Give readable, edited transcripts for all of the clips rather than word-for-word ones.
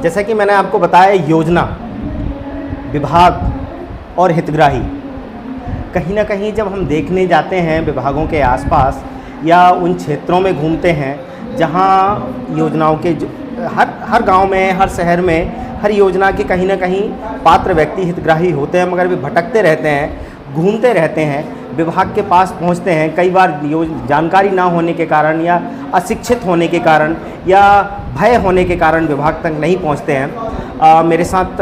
जैसा कि मैंने आपको बताया, योजना, विभाग और हितग्राही, कहीं ना कहीं जब हम देखने जाते हैं विभागों के आसपास या उन क्षेत्रों में घूमते हैं जहां योजनाओं के हर गांव में, हर शहर में, हर योजना के कहीं ना कहीं पात्र व्यक्ति हितग्राही होते हैं, मगर वे भटकते रहते हैं, घूमते रहते हैं, विभाग के पास पहुंचते हैं। कई बार जानकारी ना होने के कारण या अशिक्षित होने के कारण या भय होने के कारण विभाग तक नहीं पहुंचते हैं। मेरे साथ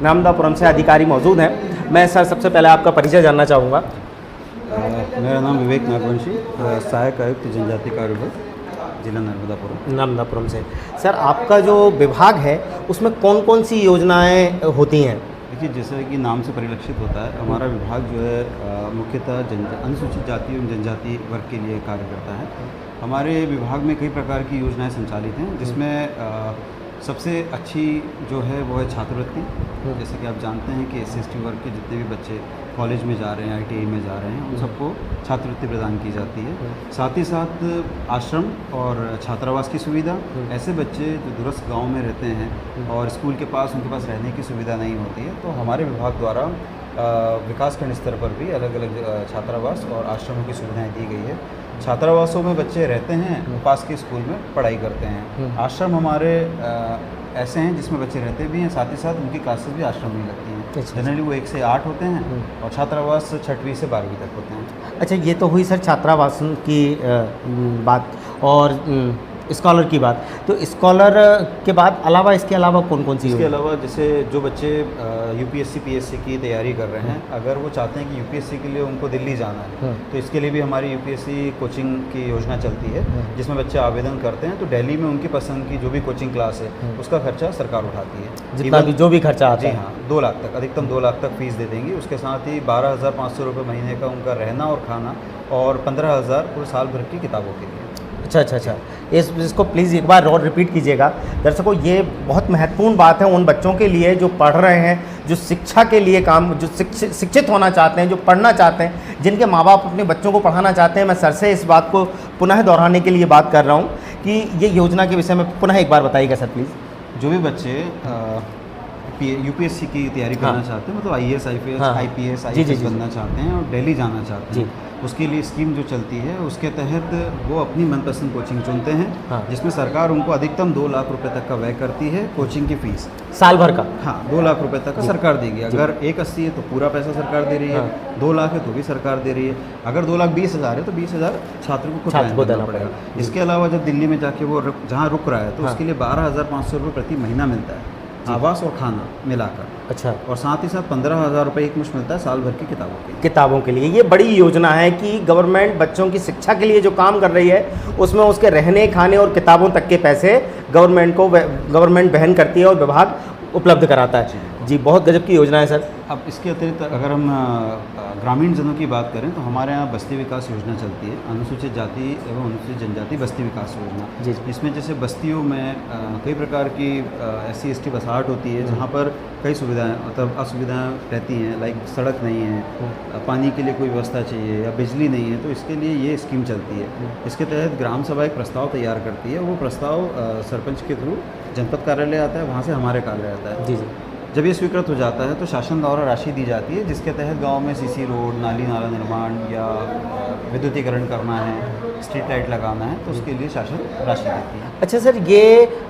नामदापुरम से अधिकारी मौजूद हैं। मैं सर सबसे पहले आपका परिचय जानना चाहूँगा। मेरा नाम विवेक नागवंशी, सहायक आयुक्त जनजाति कार्यबल, जिला नामदापुरम से। सर आपका जो विभाग है उसमें कौन कौन सी योजनाएं होती हैं? देखिए, जैसे कि नाम से परिलक्षित होता है, हमारा विभाग जो है मुख्यतः अनुसूचित जाति एवं जनजाति वर्ग के लिए कार्य करता है। हमारे विभाग में कई प्रकार की योजनाएं संचालित हैं, जिसमें सबसे अच्छी जो है वो है छात्रवृत्ति। जैसे कि आप जानते हैं कि SC/ST वर्ग के जितने भी बच्चे कॉलेज में जा रहे हैं, ITI में जा रहे हैं, उन सबको छात्रवृत्ति प्रदान की जाती है। साथ ही साथ आश्रम और छात्रावास की सुविधा। ऐसे बच्चे जो दूरस्थ गांव में रहते हैं और स्कूल के पास उनके पास रहने की सुविधा नहीं होती है, तो हमारे विभाग द्वारा विकासखंड स्तर पर भी अलग अलग छात्रावास और आश्रमों की सुविधाएँ दी गई है। छात्रावासों में बच्चे रहते हैं, पास के स्कूल में पढ़ाई करते हैं। आश्रम हमारे ऐसे हैं जिसमें बच्चे रहते भी हैं, साथ ही साथ उनकी क्लासेस भी आश्रम में लगती हैं। जनरली वो 1 से 8 होते हैं और छात्रावास 6वीं से 12वीं तक होते हैं। अच्छा, ये तो हुई सर छात्रावास की बात और स्कॉलर की बात। तो स्कॉलर के बाद अलावा, इसके अलावा कौन कौन सी? इसके अलावा जैसे जो बच्चे UPSC PSC की तैयारी कर रहे हैं, अगर वो चाहते हैं कि UPSC के लिए उनको दिल्ली जाना है, तो इसके लिए भी हमारी UPSC कोचिंग की योजना चलती है, जिसमें बच्चे आवेदन करते हैं। तो दिल्ली में उनकी पसंद की जो भी कोचिंग क्लास है उसका खर्चा सरकार उठाती है, जितना भी जो भी खर्चा आता है। जी हाँ, 2 लाख तक, अधिकतम 2 लाख तक फीस दे देंगी। उसके साथ ही 12,500 रुपये महीने का उनका रहना और खाना, और 15,000 पूरे साल भर की किताबों के लिए। अच्छा, इसको प्लीज़ एक बार और रिपीट कीजिएगा। दर्शकों, ये बहुत महत्वपूर्ण बात है उन बच्चों के लिए जो पढ़ रहे हैं, जो शिक्षा के लिए जो शिक्षित होना चाहते हैं, जो पढ़ना चाहते हैं, जिनके माँ बाप अपने बच्चों को पढ़ाना चाहते हैं। मैं सर से इस बात को पुनः दोहराने के लिए बात कर रहा हूँ कि ये योजना के विषय में पुनः एक बार बताइएगा सर प्लीज़। जो भी बच्चे UPSC की तैयारी करना चाहते हैं, मतलब IAS IPS IPS IAS बनना चाहते हैं और दिल्ली जाना चाहते हैं, उसके लिए स्कीम जो चलती है उसके तहत वो अपनी मनपसंद कोचिंग चुनते हैं, जिसमें सरकार उनको अधिकतम 2 लाख रुपए तक का व्यय करती है कोचिंग की फीस साल भर का। हाँ, 2 लाख रुपए तक का सरकार देगी। अगर 180 है तो पूरा पैसा सरकार दे रही है, 2 लाख है तो भी सरकार दे रही है। अगर 2,20,000 है तो 20,000 छात्र को खुद देना पड़ेगा। इसके अलावा जब दिल्ली में जाके वो जहाँ रुक रहा है तो उसके लिए 12,500 रुपये प्रति महीना मिलता है, आवास और खाना मिलाकर। अच्छा, और साथ ही साथ 15,000 रुपये एक मुश्त मिलता है साल भर की किताबों के लिए। ये बड़ी योजना है कि गवर्नमेंट बच्चों की शिक्षा के लिए जो काम कर रही है उसमें उसके रहने, खाने और किताबों तक के पैसे गवर्नमेंट वहन करती है और विभाग उपलब्ध कराता है। जी, बहुत गजब की योजना है सर। अब इसके अतिरिक्त अगर हम ग्रामीण जनों की बात करें तो हमारे यहाँ बस्ती विकास योजना चलती है, अनुसूचित जाति एवं अनुसूचित जनजाति बस्ती विकास योजना। जी, इसमें जैसे बस्तियों में कई प्रकार की SC/ST बसाहट होती है, जहाँ पर कई सुविधाएं, मतलब असुविधाएं रहती हैं, लाइक सड़क नहीं है, पानी के लिए कोई व्यवस्था चाहिए या बिजली नहीं है, तो इसके लिए ये स्कीम चलती है। इसके तहत ग्राम सभा एक प्रस्ताव तैयार करती है, वो प्रस्ताव सरपंच के थ्रू जनपद कार्यालय आता है, वहाँ से हमारे कार्यालय आता है। जी। जब ये स्वीकृत हो जाता है तो शासन द्वारा राशि दी जाती है, जिसके तहत गांव में CC रोड, नाली नाला निर्माण या विद्युतीकरण करना है, स्ट्रीट लाइट लगाना है, तो उसके लिए शासन राशि देती है। अच्छा सर, ये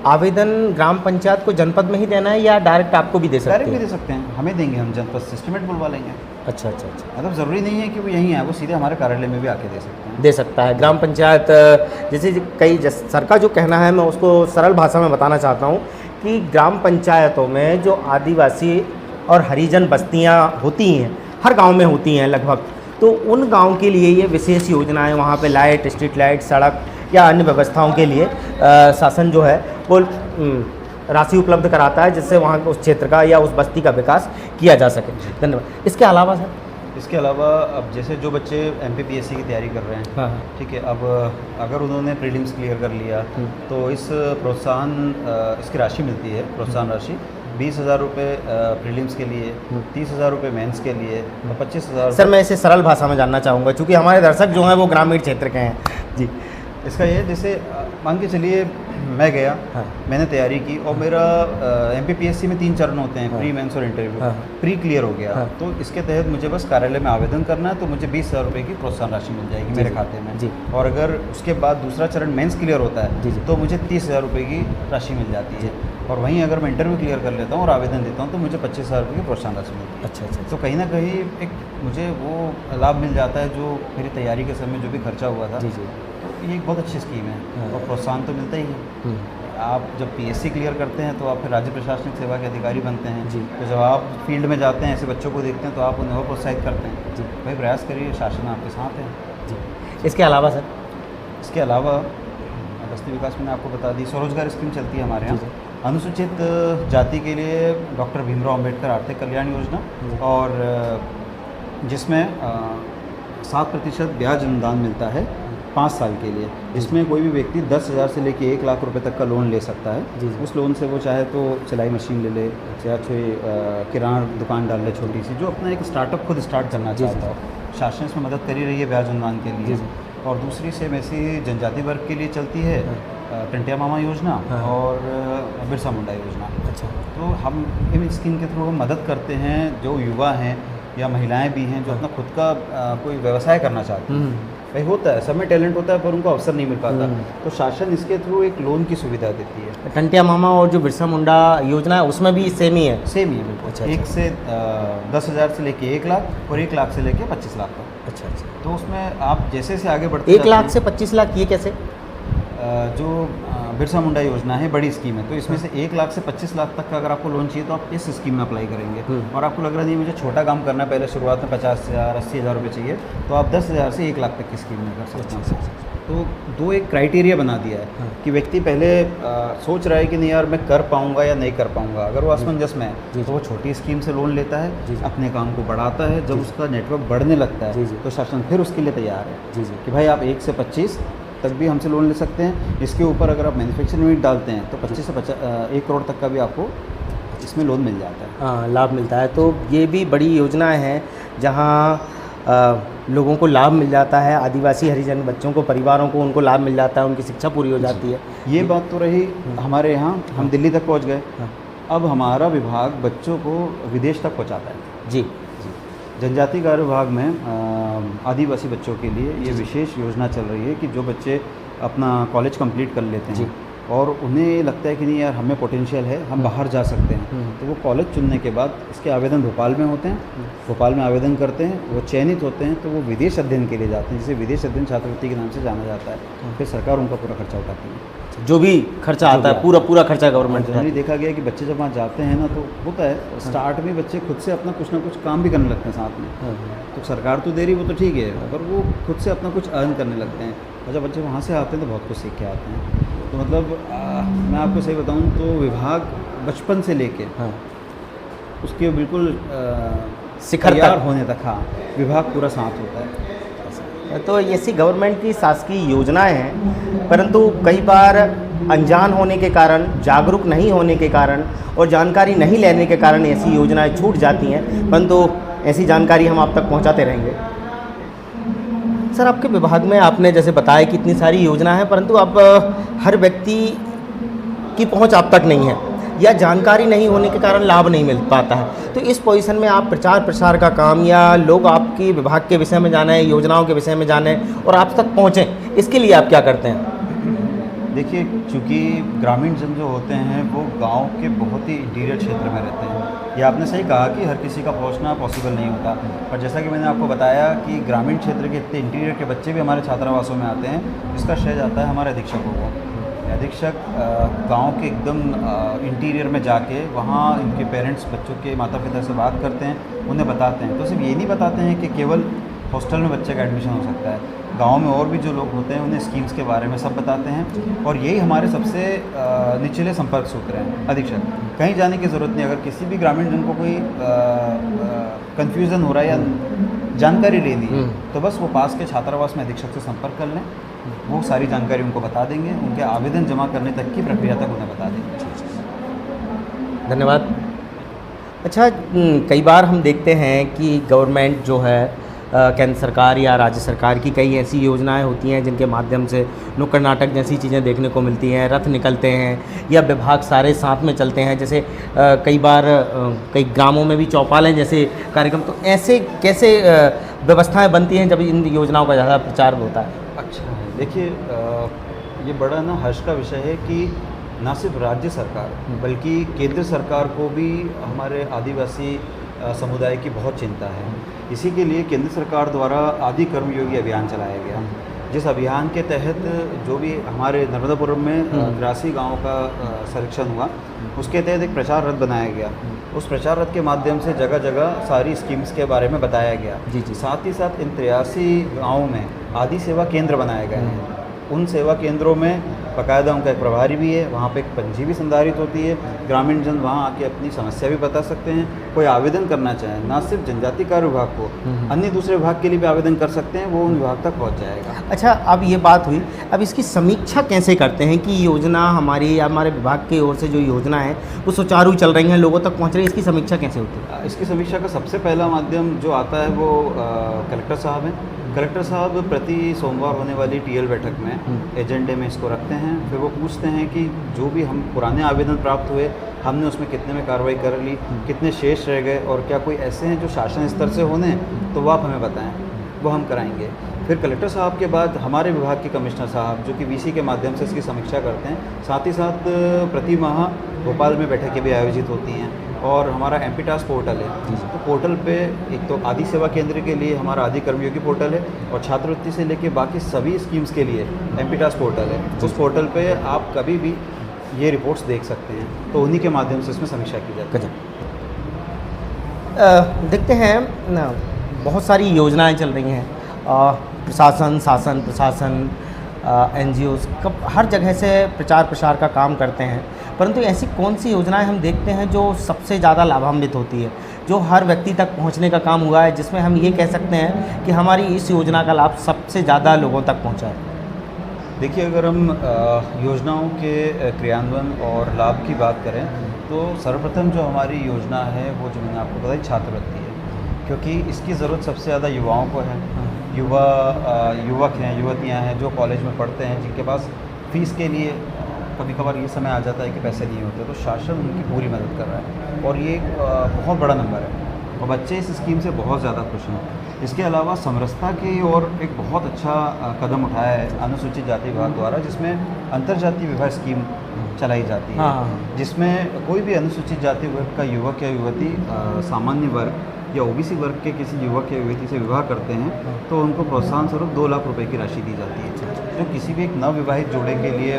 आवेदन ग्राम पंचायत को जनपद में ही देना है या डायरेक्ट आपको भी दे सकते हैं? डायरेक्ट भी दे सकते हैं, हमें देंगे, हम जनपद से एस्टीमेट बुलवा लेंगे। अच्छा। मतलब ज़रूरी नहीं है कि वो यहीं है, वो सीधे हमारे कार्यालय में भी आके दे सकते हैं। दे सकता है ग्राम पंचायत। जैसे सर का जो कहना है, मैं उसको सरल भाषा में बताना चाहता हूँ कि ग्राम पंचायतों में जो आदिवासी और हरिजन बस्तियाँ होती हैं, हर गांव में होती हैं लगभग, तो उन गांव के लिए ये विशेष योजनाएं, वहाँ पे लाइट, स्ट्रीट लाइट, सड़क या अन्य व्यवस्थाओं के लिए शासन जो है वो राशि उपलब्ध कराता है, जिससे वहाँ उस क्षेत्र का या उस बस्ती का विकास किया जा सके। धन्यवाद। इसके अलावा सर? इसके अलावा अब जैसे जो बच्चे MPPSC की तैयारी कर रहे हैं, ठीक है, अब अगर उन्होंने प्रीलिम्स क्लियर कर लिया तो इस प्रोत्साहन इसकी राशि मिलती है, प्रोत्साहन राशि 20,000 रुपये प्रीलिम्स के लिए, 30,000 रुपये मेंस के लिए और 25,000। सर मैं इसे सरल भाषा में जानना चाहूँगा, क्योंकि हमारे दर्शक जो हैं वो ग्रामीण क्षेत्र के हैं। जी, इसका ये, जैसे मान के चलिए मैं गया, हाँ। मैंने तैयारी की और मेरा MPPSC में 3 चरण होते हैं, हाँ। प्री मेंस और इंटरव्यू। हाँ। प्री क्लियर हो गया, हाँ। तो इसके तहत मुझे बस कार्यालय में आवेदन करना है, तो मुझे 20,000 रुपये की प्रोत्साहन राशि मिल जाएगी जी, मेरे जी। खाते में। जी। और अगर उसके बाद दूसरा चरण मेंस क्लियर होता जी, है जी। तो मुझे 30,000 रुपये की राशि मिल जाती है। और वहीं अगर मैं इंटरव्यू क्लियर कर लेता हूँ और आवेदन देता हूँ तो मुझे 25,000 रुपये की प्रोत्साहन राशि मिलती है। अच्छा अच्छा तो कहीं ना कहीं एक मुझे वो लाभ मिल जाता है जो मेरी तैयारी के समय जो भी खर्चा हुआ था। जी जी। तो ये एक बहुत अच्छी स्कीम है हाँ। और प्रोत्साहन तो मिलता ही है। हम्म। आप जब PSC क्लियर करते हैं तो आप फिर राज्य प्रशासनिक सेवा के अधिकारी बनते हैं। जी। तो जब आप फील्ड में जाते हैं, ऐसे बच्चों को देखते हैं, तो आप उन्हें और प्रोत्साहित करते हैं। जी। भाई प्रयास करिए, शासन आपके साथ है। जी। इसके अलावा सर? इसके अलावा बस्ती विकास मैंने आपको बता दी, स्वरोजगार स्कीम चलती है हमारे जी, यहाँ। अनुसूचित जाति के लिए डॉक्टर भीमराव अंबेडकर आर्थिक कल्याण योजना, जी। और जिसमें 7% ब्याज अनुदान मिलता है 5 साल के लिए। इसमें कोई भी व्यक्ति 10,000 से लेके 1 लाख रुपए तक का लोन ले सकता है। जी, जी। उस लोन से वो चाहे तो सिलाई मशीन ले ले या कोई किराना दुकान डाल ले छोटी सी, जो अपना एक स्टार्टअप खुद स्टार्ट करना जी, जी। चाहता हो। शासन इसमें मदद कर ही रही है ब्याज अनुदान के लिए। जी, जी। और दूसरी सेम ऐसी जनजाति वर्ग के लिए चलती है हाँ। टंटिया मामा योजना हाँ। और बिरसा मुंडा योजना। अच्छा। तो हम इन स्कीम के थ्रू हम मदद करते हैं जो युवा हैं या महिलाएं भी हैं जो अपना खुद का कोई व्यवसाय करना चाहती हैं। भाई होता है, सब में टैलेंट होता है पर उनको अवसर नहीं मिल पाता, तो शासन इसके थ्रू एक लोन की सुविधा देती है। टंटिया मामा और जो बिरसा मुंडा योजना है उसमें भी सेम ही है? सेम ही है बिल्कुल। अच्छा, एक अच्छा। से 10,000 से लेके 1 लाख और 1 लाख से लेके 25 लाख तक। अच्छा अच्छा। तो उसमें आप जैसे जैसे आगे बढ़ते 1 लाख से 25 लाख, ये कैसे? जो बिरसा मुंडा योजना है बड़ी स्कीम है, तो इसमें से 1 लाख से 25 लाख तक का अगर आपको लोन चाहिए तो आप इस स्कीम में अप्लाई करेंगे। और आपको लग रहा नहीं मुझे छोटा काम करना है, पहले शुरुआत में 50,000 80,000 रुपये चाहिए, तो आप 10,000 से 1 लाख तक की स्कीम में कर सकते हैं। तो दो एक क्राइटेरिया बना दिया है हाँ। कि व्यक्ति पहले सोच रहा है कि नहीं यार मैं कर पाऊंगा या नहीं कर पाऊंगा। अगर वो असमंजस में जी, है तो वो छोटी स्कीम से लोन लेता जी, है, जी। अपने काम को बढ़ाता है। जब उसका नेटवर्क बढ़ने लगता जी, है जी। तो शासन फिर उसके लिए तैयार है जी जी। कि भाई आप 1 से 25 तक भी हमसे लोन ले सकते हैं। इसके ऊपर अगर आप मैन्युफैक्चरिंग यूनिट डालते हैं तो 25 से 1 करोड़ तक का भी आपको इसमें लोन मिल जाता है। हाँ, लाभ मिलता है। तो ये भी बड़ी योजनाएं हैं जहाँ लोगों को लाभ मिल जाता है, आदिवासी हरिजन बच्चों को, परिवारों को, उनको लाभ मिल जाता है, उनकी शिक्षा पूरी हो जाती है। ये बात तो रही हमारे यहाँ, हम दिल्ली तक पहुँच गए। हाँ। अब हमारा विभाग बच्चों को विदेश तक पहुँचाता है। जी। जनजाति कार्य विभाग में आदिवासी बच्चों के लिए ये विशेष योजना चल रही है कि जो बच्चे अपना कॉलेज कंप्लीट कर लेते जी। हैं और उन्हें ये लगता है कि नहीं यार हमें पोटेंशियल है, हम बाहर जा सकते हैं, तो वो कॉलेज चुनने के बाद इसके आवेदन भोपाल में होते हैं। भोपाल में आवेदन करते हैं, वो चयनित होते हैं तो वो विदेश अध्ययन के लिए जाते हैं, जिसे विदेश अध्ययन छात्रवृत्ति के नाम से जाना जाता है। फिर सरकार उनका पूरा खर्चा उठाती है। जो भी खर्चा आता है पूरा खर्चा गवर्नमेंट जनरली देखा गया कि बच्चे जब वहाँ जाते हैं ना तो होता है स्टार्ट में बच्चे खुद से अपना कुछ ना कुछ काम भी करने लगते हैं साथ में। तो सरकार तो दे रही वो तो ठीक है, पर वो खुद से अपना कुछ अर्न करने लगते हैं। और जब बच्चे वहाँ से आते हैं तो बहुत कुछ सीख के आते हैं। तो मतलब मैं आपको सही बताऊँ तो विभाग बचपन से लेके हाँ। उसके बिल्कुल शिखर तैयार तक होने तक, हाँ, विभाग पूरा साथ होता है। तो ऐसी गवर्नमेंट की शासकीय योजनाएं हैं, परंतु कई बार अनजान होने के कारण, जागरूक नहीं होने के कारण और जानकारी नहीं लेने के कारण ऐसी योजनाएं छूट जाती हैं, परंतु ऐसी जानकारी हम आप तक पहुंचाते रहेंगे। सर, आपके विभाग में आपने जैसे बताया कि इतनी सारी योजना है, परंतु अब हर व्यक्ति की पहुंच आप तक नहीं है या जानकारी नहीं होने के कारण लाभ नहीं मिल पाता है। तो इस पोजीशन में आप प्रचार प्रसार का काम या लोग आपके विभाग के विषय में जाने, योजनाओं के विषय में जाने और आप तक पहुँचें, इसके लिए आप क्या करते हैं? देखिए, चूँकि ग्रामीण जन जो होते हैं वो गांव के बहुत ही इंटीरियर क्षेत्र में रहते हैं। ये आपने सही कहा कि हर किसी का पहुंचना पॉसिबल नहीं होता, पर जैसा कि मैंने आपको बताया कि ग्रामीण क्षेत्र के इतने इंटीरियर के बच्चे भी हमारे छात्रावासों में आते हैं। इसका श्रेय जाता है हमारे अधीक्षकों को। अधीक्षक गांव के एकदम इंटीरियर में जाके वहाँ इनके पेरेंट्स बच्चों के माता पिता से बात करते हैं, उन्हें बताते हैं। तो सिर्फ ये नहीं बताते हैं कि केवल हॉस्टल में बच्चे का एडमिशन हो सकता है, गांव में और भी जो लोग होते हैं उन्हें स्कीम्स के बारे में सब बताते हैं। और यही हमारे सबसे निचले संपर्क सूत्र हैं अधीक्षक। कहीं जाने की ज़रूरत नहीं। अगर किसी भी ग्रामीण जन को कोई कन्फ्यूज़न हो रहा है या जानकारी लेनी है तो बस वो पास के छात्रावास में अधीक्षक से संपर्क कर लें, वो सारी जानकारी उनको बता देंगे, उनके आवेदन जमा करने तक की प्रक्रिया तक उन्हें बता देंगे। धन्यवाद। अच्छा, कई बार हम देखते हैं कि गवर्नमेंट जो है केंद्र सरकार या राज्य सरकार की कई ऐसी योजनाएं होती हैं जिनके माध्यम से नुक्कड़ नाटक जैसी चीज़ें देखने को मिलती हैं, रथ निकलते हैं या विभाग सारे साथ में चलते हैं, जैसे कई बार कई ग्रामों में भी चौपालें जैसे कार्यक्रम, तो ऐसे कैसे व्यवस्थाएं बनती हैं जब इन योजनाओं का ज़्यादा प्रचार होता है? अच्छा है, देखिए ये बड़ा ना हर्ष का विषय है कि न सिर्फ राज्य सरकार बल्कि केंद्र सरकार को भी हमारे आदिवासी समुदाय की बहुत चिंता है। इसी के लिए केंद्र सरकार द्वारा आदि कर्मयोगी अभियान चलाया गया, जिस अभियान के तहत जो भी हमारे नर्मदापुरम में 83 गाँव का सर्वेक्षण हुआ, उसके तहत एक प्रचार रथ बनाया गया। उस प्रचार रथ के माध्यम से जगह जगह सारी स्कीम्स के बारे में बताया गया। जी जी। साथ ही साथ इन 83 गाँवों में आदि सेवा केंद्र बनाए गए हैं। उन सेवा केंद्रों में बाकायदा उनका एक प्रभारी भी है, वहाँ पे एक पंजी भी संधारित होती है। ग्रामीण जन वहाँ आके अपनी समस्या भी बता सकते हैं। कोई आवेदन करना चाहे, ना सिर्फ जनजाति कार्य विभाग को, अन्य दूसरे विभाग के लिए भी आवेदन कर सकते हैं, वो उन विभाग तक पहुँच जाएगा। अच्छा, अब ये बात हुई, अब इसकी समीक्षा कैसे करते हैं कि योजना हमारी या हमारे विभाग की ओर से जो योजना है वो सुचारू चल रही हैं, लोगों तक पहुँच रही है, इसकी समीक्षा कैसे होती है? इसकी समीक्षा का सबसे पहला माध्यम जो आता है वो कलेक्टर साहब हैं। कलेक्टर साहब प्रति सोमवार होने वाली टीएल बैठक में एजेंडे में इसको रखते हैं। फिर वो पूछते हैं कि जो भी हम पुराने आवेदन प्राप्त हुए, हमने उसमें कितने में कार्रवाई कर ली, कितने शेष रह गए और क्या कोई ऐसे हैं जो शासन स्तर से होने, तो वो आप हमें बताएं, वो हम कराएंगे। फिर कलेक्टर साहब के बाद हमारे विभाग के कमिश्नर साहब जो कि वीसी के माध्यम से इसकी समीक्षा करते हैं। साथ ही साथ प्रति माह भोपाल में बैठकें भी आयोजित होती हैं और हमारा एमपी टास्क पोर्टल है। तो पोर्टल पे एक तो आदि सेवा केंद्र के लिए हमारा आदि कर्मयोगी पोर्टल है और छात्रवृत्ति से लेके बाकी सभी स्कीम्स के लिए एमपी टास्क पोर्टल है। उस पोर्टल पे आप कभी भी ये रिपोर्ट्स देख सकते हैं, तो उन्हीं के माध्यम से इसमें समीक्षा की जाती है। देखते हैं ना, बहुत सारी योजनाएं चल रही हैं, प्रशासन, शासन प्रशासन, एनजीओज़ कब हर जगह से प्रचार प्रसार का काम करते हैं, परंतु ऐसी कौन सी योजनाएं हम देखते हैं जो सबसे ज़्यादा लाभान्वित होती है, जो हर व्यक्ति तक पहुंचने का काम हुआ है, जिसमें हम ये कह सकते हैं कि हमारी इस योजना का लाभ सबसे ज़्यादा लोगों तक पहुंचा है? देखिए, अगर हम योजनाओं के क्रियान्वयन और लाभ की बात करें तो सर्वप्रथम जो हमारी योजना है वो जो मैंने आपको बताई छात्रवृत्ति है, क्योंकि इसकी ज़रूरत सबसे ज़्यादा युवाओं को है। युवक हैं, युवतियां हैं जो कॉलेज में पढ़ते हैं, जिनके पास फ़ीस के लिए कभी कभार ये समय आ जाता है कि पैसे नहीं होते, तो शासन उनकी पूरी मदद कर रहा है और ये एक बहुत बड़ा नंबर है और बच्चे इस स्कीम से बहुत ज़्यादा खुश हैं। इसके अलावा समरसता की ओर एक बहुत अच्छा कदम उठाया है अनुसूचित जाति विभाग द्वारा, जिसमें अंतर्जातीय विवाह स्कीम चलाई जाती है। जिसमें कोई भी अनुसूचित जाति वर्ग का युवक या युवती सामान्य वर्ग या ओबीसी वर्ग के किसी युवक या युवती से विवाह करते हैं तो उनको प्रोत्साहन स्वरूप 2 लाख रुपए की राशि दी जाती है, जो किसी भी एक नवविवाहित जोड़े के लिए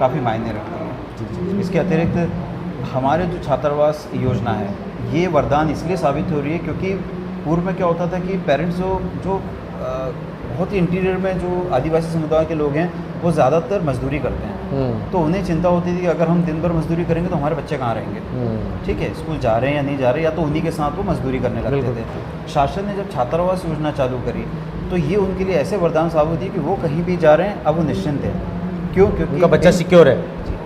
काफ़ी मायने रखती है। इसके अतिरिक्त हमारे जो छात्रावास योजना है ये वरदान इसलिए साबित हो रही है क्योंकि पूर्व में क्या होता था कि पेरेंट्स जो बहुत ही इंटीरियर में जो आदिवासी समुदाय के लोग हैं वो ज़्यादातर मजदूरी करते हैं, तो उन्हें चिंता होती थी कि अगर हम दिन भर मजदूरी करेंगे तो हमारे बच्चे कहाँ रहेंगे। ठीक है, स्कूल जा रहे हैं या नहीं जा रहे, या तो उन्हीं के साथ वो मजदूरी करने लगते थे। शासन ने जब छात्रावास योजना चालू करी तो ये उनके लिए ऐसे वरदान साबित हुई कि वो कहीं भी जा रहे हैं अब वो निश्चिंत है। क्यों? क्योंकि उनका बच्चा सिक्योर है।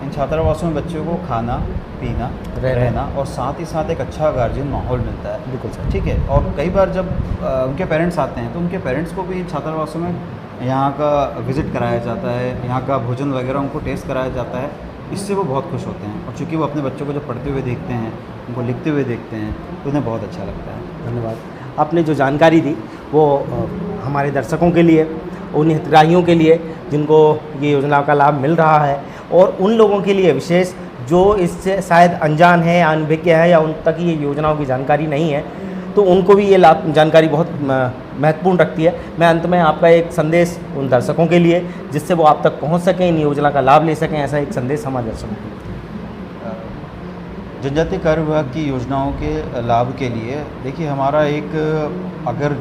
इन छात्रावासों में बच्चों को खाना पीना रहना और साथ ही साथ एक अच्छा गार्जियन माहौल मिलता है। बिल्कुल सर। ठीक है, और कई बार जब उनके पेरेंट्स आते हैं तो उनके पेरेंट्स को भी इन छात्रावासों में यहाँ का विज़िट कराया जाता है, यहाँ का भोजन वगैरह उनको टेस्ट कराया जाता है। इससे वो बहुत खुश होते हैं और चूँकि वो अपने बच्चों को जब पढ़ते हुए देखते हैं, उनको लिखते हुए देखते हैं तो उन्हें बहुत अच्छा लगता है। धन्यवाद। आपने जो जानकारी दी वो हमारे दर्शकों के लिए, उन हितग्राहियों के लिए जिनको ये योजना का लाभ मिल रहा है और उन लोगों के लिए विशेष जो इससे शायद अनजान है, अनभिज्ञ है या उन तक ये योजनाओं की जानकारी नहीं है, तो उनको भी ये लाभ जानकारी बहुत महत्वपूर्ण रखती है। मैं अंत में आपका एक संदेश उन दर्शकों के लिए जिससे वो आप तक पहुंच सकें, इन योजना का लाभ ले सकें, ऐसा एक संदेश हमारे दर्शकों के लिए। जनजातीय कार्य विभाग की योजनाओं के लाभ के लिए देखिए, हमारा एक अगर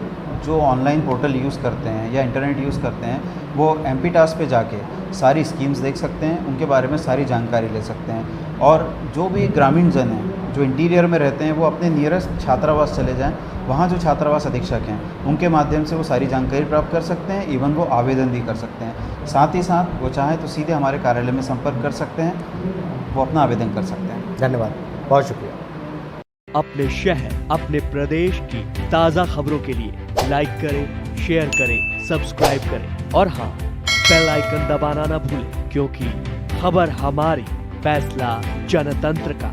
जो ऑनलाइन पोर्टल यूज़ करते हैं या इंटरनेट यूज़ करते हैं वो एमपी टास्क पे जाके सारी स्कीम्स देख सकते हैं, उनके बारे में सारी जानकारी ले सकते हैं। और जो भी ग्रामीण जन हैं जो इंटीरियर में रहते हैं वो अपने नियरेस्ट छात्रावास चले जाएं, वहाँ जो छात्रावास अधीक्षक हैं उनके माध्यम से वो सारी जानकारी प्राप्त कर सकते हैं, इवन वो आवेदन भी कर सकते हैं। साथ ही साथ वो चाहें तो सीधे हमारे कार्यालय में संपर्क कर सकते हैं, वो अपना आवेदन कर सकते हैं। धन्यवाद, बहुत शुक्रिया। अपने शहर, अपने प्रदेश की ताजा खबरों के लिए लाइक करें, शेयर करें, सब्सक्राइब करें और हाँ, बेल आइकन दबाना ना भूलें, क्योंकि खबर हमारी, फैसला जनतंत्र का।